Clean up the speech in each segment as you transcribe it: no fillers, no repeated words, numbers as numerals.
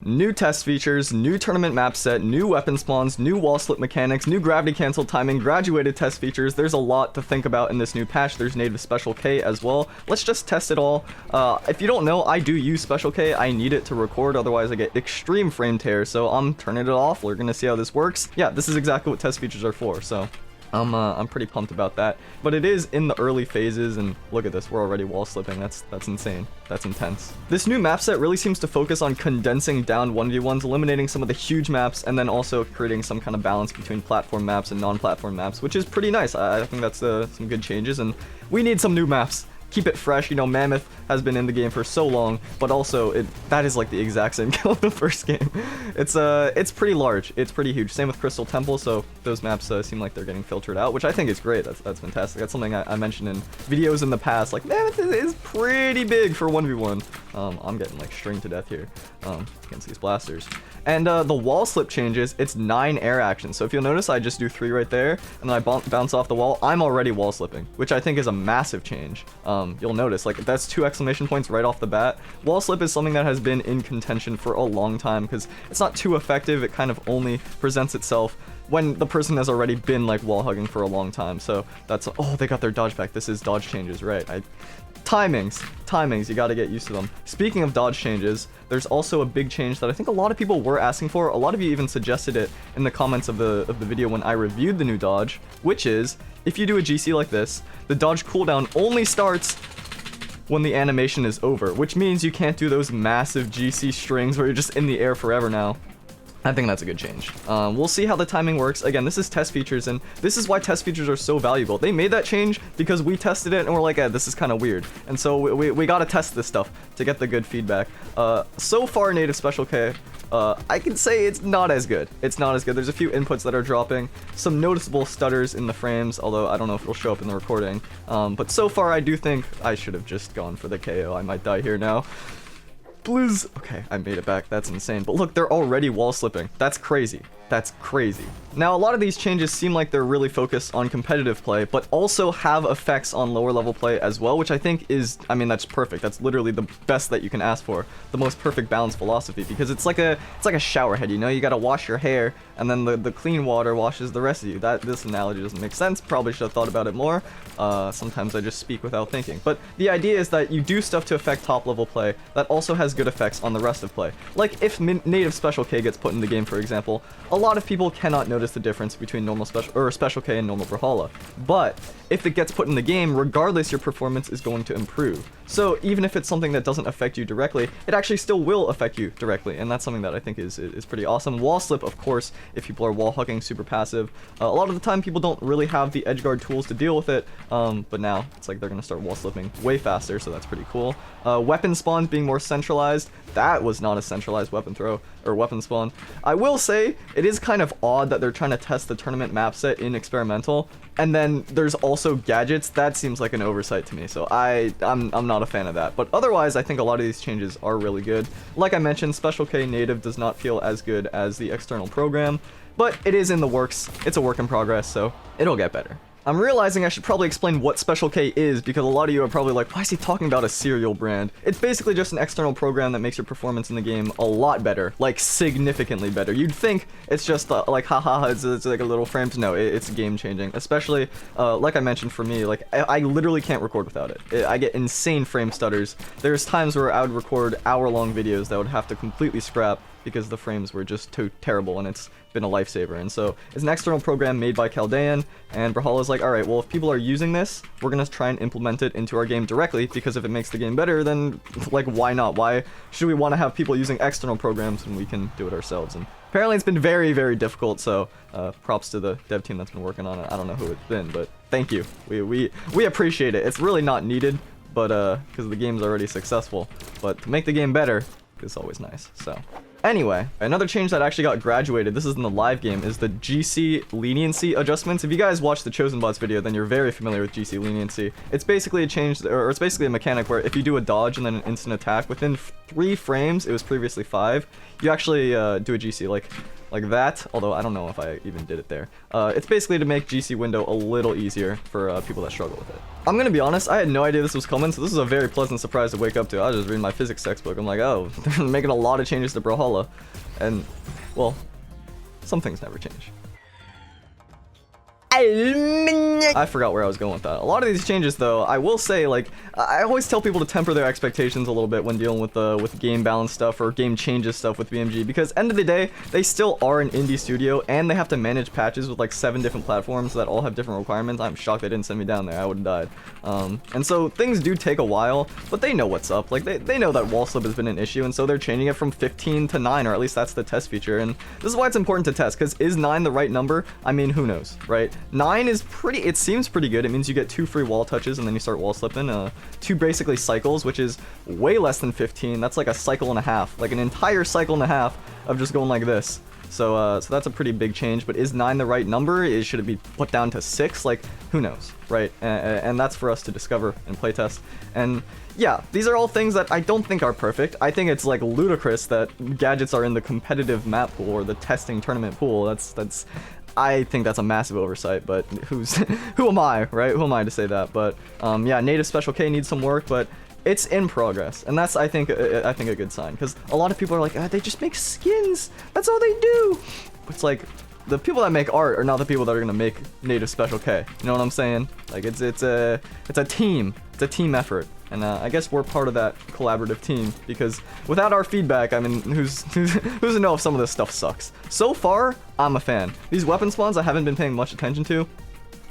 new test features, new tournament map set, new weapon spawns, new wall slip mechanics, new gravity cancel timing, graduated test features. There's a lot to think about in this new patch. There's native Special K as well. Let's just test it all. If you don't know, I do use Special K. I need it to record, otherwise I get extreme frame tear, so I'm turning it off. We're gonna see how this works. Yeah, this is exactly what test features are for, so I'm pretty pumped about that. But it is in the early phases, and look at this, we're already wall slipping. That's insane. That's intense. This new map set really seems to focus on condensing down 1v1s, eliminating some of the huge maps, and then also creating some kind of balance between platform maps and non-platform maps, which is pretty nice. I think that's some good changes, and we need some new maps. Keep it fresh. You know, Mammoth has been in the game for so long, but also that is like the exact same kill in the first game. It's pretty large. It's pretty huge. Same with Crystal Temple, so those maps seem like they're getting filtered out, which I think is great. That's fantastic. That's something I mentioned in videos in the past. Like, Mammoth is pretty big for 1v1. I'm getting like stringed to death here against these blasters. And the wall slip changes, it's 9 air actions. So if you'll notice, I just do 3 right there, and then I bounce off the wall. I'm already wall slipping, which I think is a massive change. You'll notice, like, that's 2 exclamation points right off the bat. Wall slip is something that has been in contention for a long time, because it's not too effective. It kind of only presents itself when the person has already been, like, wall hugging for a long time. So that's, oh, they got their dodge back. This is dodge changes, right? Timings, you gotta get used to them. Speaking of dodge changes, there's also a big change that I think a lot of people were asking for. A lot of you even suggested it in the comments of the video when I reviewed the new dodge, which is, if you do a GC like this, the dodge cooldown only starts when the animation is over, which means you can't do those massive GC strings where you're just in the air forever now. I think that's a good change. We'll see how the timing works. Again, this is test features, and this is why test features are so valuable. They made that change because we tested it and we're like, this is kind of weird. And so we gotta test this stuff to get the good feedback. So far, native Special K, I can say it's not as good. It's not as good. There's a few inputs that are dropping, some noticeable stutters in the frames, although I don't know if it'll show up in the recording. But so far, I do think I should have just gone for the KO. I might die here now. Please. Okay, I made it back. That's insane. But look, they're already wall slipping. That's crazy. That's crazy. Now, a lot of these changes seem like they're really focused on competitive play, but also have effects on lower level play as well, which I think is, I mean, that's perfect. That's literally the best that you can ask for. The most perfect balance philosophy, because it's like a shower head, you know? You gotta wash your hair, and then the clean water washes the rest of you. This analogy doesn't make sense. Probably should have thought about it more. Sometimes I just speak without thinking. But the idea is that you do stuff to affect top level play that also has good effects on the rest of play. Like if native Special K gets put in the game, for example, a lot of people cannot notice the difference between normal Special K and normal Brawlhalla. But if it gets put in the game, regardless, your performance is going to improve. So even if it's something that doesn't affect you directly, it actually still will affect you directly, and that's something that I think is pretty awesome. Wall slip, of course, if people are wall hugging super passive, a lot of the time people don't really have the edgeguard tools to deal with it, but now it's like they're gonna start wall slipping way faster, so that's pretty cool. Weapon spawns being more centralized, that was not a centralized weapon throw or weapon spawn. I will say it is kind of odd that they're trying to test the tournament map set in experimental, and then there's also gadgets. That seems like an oversight to me, so I'm not a fan of that. But otherwise, I think a lot of these changes are really good. Like I mentioned, Special K native does not feel as good as the external program, but it is in the works. It's a work in progress, so it'll get better. I'm realizing I should probably explain what Special K is, because a lot of you are probably like, why is he talking about a cereal brand? It's basically just an external program that makes your performance in the game a lot better, like significantly better. You'd think it's just like, haha, it's like a little frame. No, it's game changing, especially like I mentioned for me, like I literally can't record without it. I get insane frame stutters. There's times where I would record hour-long videos that would have to completely scrap because the frames were just too terrible, and it's been a lifesaver. And so it's an external program made by Chaldean, and Brawlhalla's like, alright, well, if people are using this, we're gonna try and implement it into our game directly, because if it makes the game better, then like, why not? Why should we want to have people using external programs when we can do it ourselves? And apparently it's been very, very difficult, so props to the dev team that's been working on it. I don't know who it's been, but thank you. We appreciate it. It's really not needed, but because the game's already successful, but to make the game better is always nice. So anyway, another change that actually got graduated, this is in the live game, is the GC leniency adjustments. If you guys watched the Chosen Bots video, then you're very familiar with GC leniency. It's basically a change, or it's basically a mechanic where if you do a dodge and then an instant attack within 3 frames, it was previously 5, you actually do a GC. Like, like that, although I don't know if I even did it there. It's basically to make GC window a little easier for people that struggle with it. I'm gonna be honest, I had no idea this was coming, so this is a very pleasant surprise to wake up to. I was just reading my physics textbook. I'm like, oh, they're making a lot of changes to Brawlhalla. And, well, some things never change. I forgot where I was going with that. A lot of these changes, though, I will say, like, I always tell people to temper their expectations a little bit when dealing with game balance stuff or game changes stuff with BMG, because end of the day, they still are an indie studio, and they have to manage patches with like 7 different platforms that all have different requirements. I'm shocked they didn't send me down there. I would have died. And so things do take a while, but they know what's up. Like, they know that wall slip has been an issue, and so they're changing it from 15 to 9, or at least that's the test feature. And this is why it's important to test, because is 9 the right number? I mean, who knows, right? 9 is pretty, it seems pretty good. It means you get 2 free wall touches and then you start wall slipping. 2 basically cycles, which is way less than 15. That's like a cycle and a half, like an entire cycle and a half of just going like this. So that's a pretty big change. But is 9 the right number? Should it be put down to 6? Like, who knows, right? And that's for us to discover and playtest. And yeah, these are all things that I don't think are perfect. I think it's like ludicrous that gadgets are in the competitive map pool or the testing tournament pool. I think that's a massive oversight, but who am I, right? Who am I to say that? But yeah, native special K needs some work, but it's in progress, and that's I think a good sign, because a lot of people are like, they just make skins. That's all they do. It's like the people that make art are not the people that are gonna make native special K. You know what I'm saying? Like it's a team. It's a team effort. And I guess we're part of that collaborative team, because without our feedback, I mean, who's to know if some of this stuff sucks? So far, I'm a fan. These weapon spawns I haven't been paying much attention to.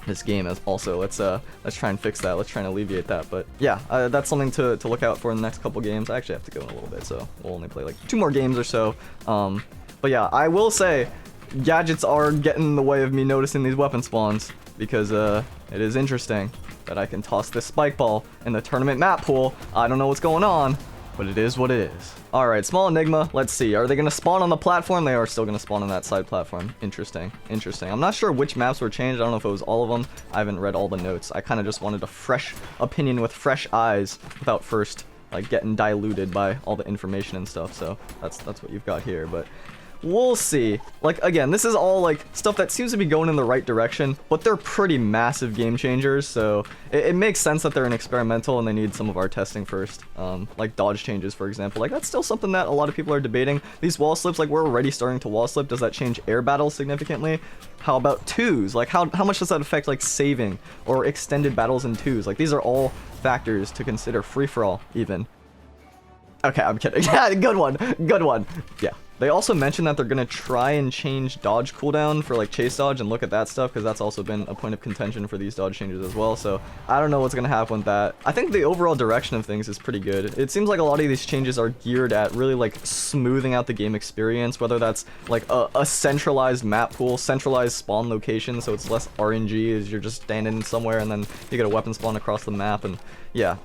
This game is also, let's try and fix that. Let's try and alleviate that. But yeah, that's something to look out for in the next couple games. I actually have to go in a little bit, so we'll only play like 2 more games or so. But yeah, I will say, gadgets are getting in the way of me noticing these weapon spawns, because it is interesting that I can toss this spike ball in the tournament map pool. I don't know what's going on, but it is what it is. Alright, small enigma. Let's see. Are they going to spawn on the platform? They are still going to spawn on that side platform. Interesting. Interesting. I'm not sure which maps were changed. I don't know if it was all of them. I haven't read all the notes. I kind of just wanted a fresh opinion with fresh eyes without first like getting diluted by all the information and stuff. So that's what you've got here. But we'll see. Like, again, this is all like stuff that seems to be going in the right direction, but they're pretty massive game changers, so it makes sense that they're an experimental and they need some of our testing first. Like dodge changes, for example. Like, that's still something that a lot of people are debating. These wall slips, like, we're already starting to wall slip. Does that change air battles significantly? How about 2s? Like, how much does that affect, like, saving or extended battles in 2s? Like, these are all factors to consider. Free-for-all, even. Okay, I'm kidding. Yeah, good one. Good one. Yeah. They also mentioned that they're going to try and change dodge cooldown for like chase dodge and look at that stuff, because that's also been a point of contention for these dodge changes as well. So I don't know what's going to happen with that. I think the overall direction of things is pretty good. It seems like a lot of these changes are geared at really like smoothing out the game experience, whether that's like a centralized map pool, centralized spawn location, so it's less RNG as you're just standing somewhere and then you get a weapon spawn across the map. And yeah,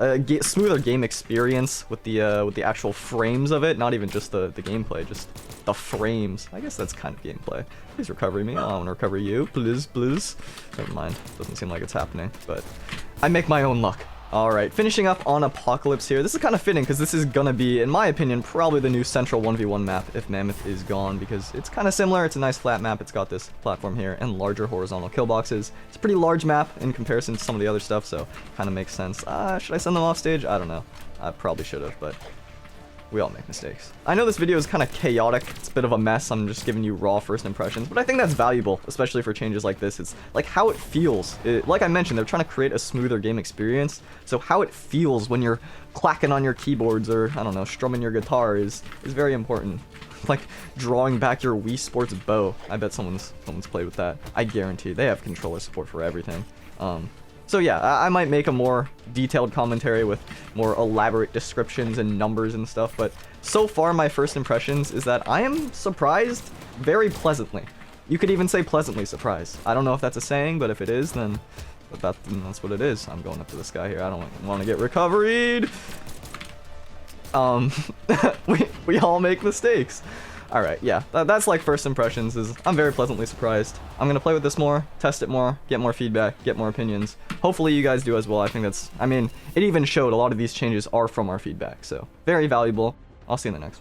smoother game experience with the actual frames of it, not even just the gameplay, just the frames. I guess that's kind of gameplay. Please recover me. I want to recover you. Please, please. Never mind. Doesn't seem like it's happening, but I make my own luck. Alright, finishing up on Apocalypse here. This is kind of fitting, because this is gonna be, in my opinion, probably the new central 1v1 map if Mammoth is gone, because it's kind of similar. It's a nice flat map. It's got this platform here and larger horizontal kill boxes. It's a pretty large map in comparison to some of the other stuff, so kind of makes sense. Should I send them off stage? I don't know. I probably should have, but we all make mistakes. I know this video is kind of chaotic. It's a bit of a mess. I'm just giving you raw first impressions, but I think that's valuable, especially for changes like this. It's like how it feels. Like I mentioned, they're trying to create a smoother game experience. So how it feels when you're clacking on your keyboards or, I don't know, strumming your guitar is very important. Like drawing back your Wii Sports bow. I bet someone's played with that. I guarantee they have controller support for everything. So yeah, I might make a more detailed commentary with more elaborate descriptions and numbers and stuff, but so far my first impressions is that I am surprised very pleasantly. You could even say pleasantly surprised. I don't know if that's a saying, but if it is, then that's what it is. I'm going up to this guy here. I don't want to get recovered. We all make mistakes. Alright, yeah, that's like first impressions. I'm very pleasantly surprised. I'm gonna play with this more, test it more, get more feedback, get more opinions. Hopefully you guys do as well. I think it even showed a lot of these changes are from our feedback, so very valuable. I'll see you in the next one.